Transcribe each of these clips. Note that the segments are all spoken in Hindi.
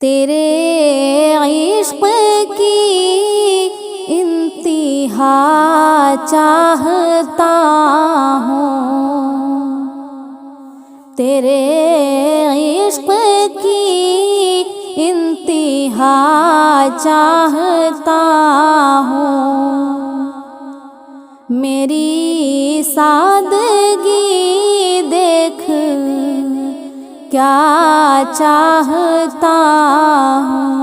तेरे इश्क़ की इंतिहा चाहता हूँ, तेरे इश्क़ की इंतिहा चाहता हूँ। मेरी सादगी देख क्या चाहता हूँ,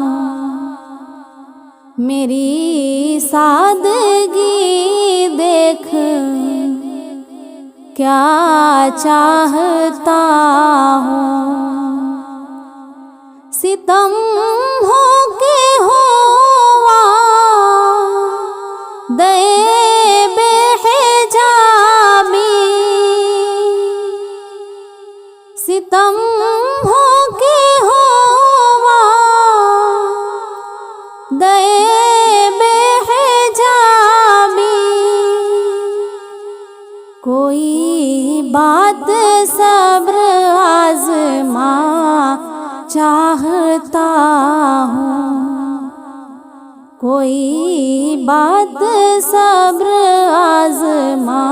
मेरी सादगी देख क्या चाहता हूँ। सितम हो के होवा दए बेहिजाबी, सितम हो के होवा दए बेहिजाबी। कोई बात सब्र आज़मा चाहता हूँ, कोई बात सब्र आज़मा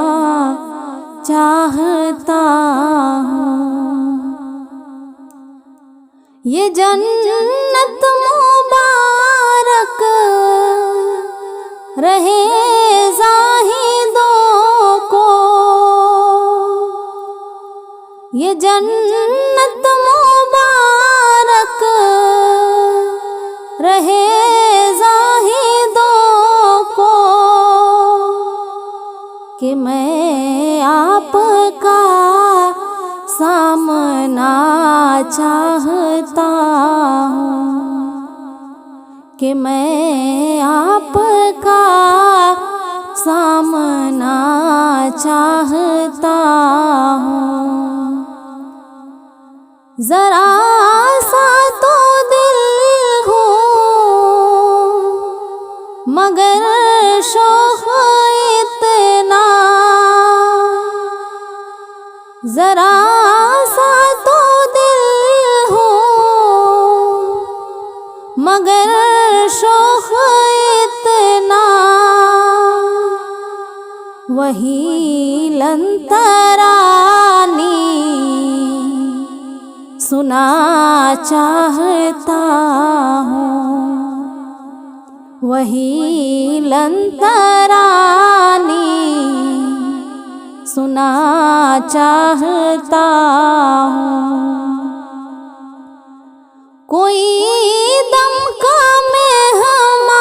चाहता हूँ। ये जन्नत मुबारक रहे ज़ाहिदों को, ये जन्नत मुबारक रहे ज़ाहिदों को, कि मैं आपका सामना चाहता हूँ, कि मैं आपका सामना चाहता हूँ। ज़रा सा तो दिल हूँ मगर शौक़ इतना, ज़रा सा तो दिल हूँ मगर शौक़ इतना, वही लंतरानी सुना चाहता हूँ, वही लंतरानी सुना चाहता हूँ। कोई दम का मेहमान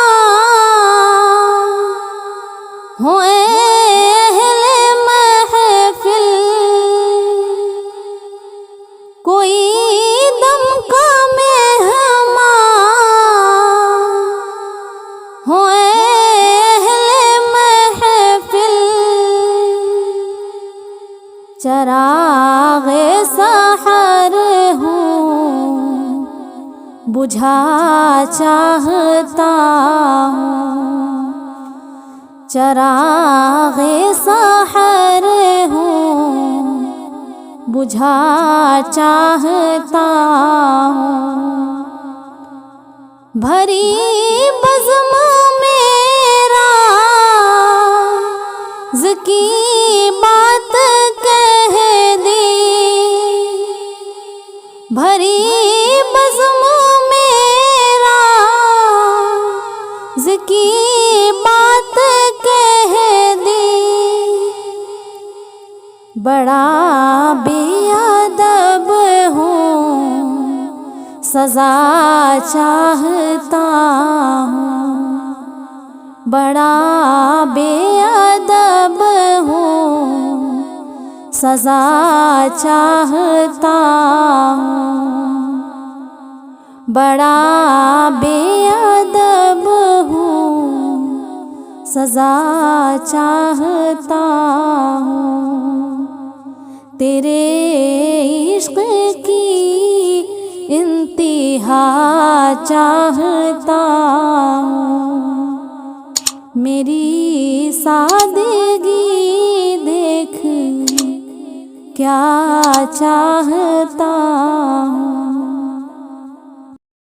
हो अहले महफिल, कोई दम का मेहमान हो अहले महफिल। चराग़े सहर हूँ बुझा चाहता हूँ, चराग़े सहर हूँ बुझा चाहता हूँ। भरी बज़्म मेरा ज़की बात कह दी, भरी बज़्म मेरा ज़की बात कह दी। बड़ा बेअदब हूँ सज़ा चाहता हूँ, बड़ा बेअदब हूँ सज़ा चाहता हूँ, बड़ा बेअदब हूँ सज़ा चाहता हूँ। तेरे इश्क़ की इंतिहा चाहता हूँ, मेरी सादगी देख क्या चाहता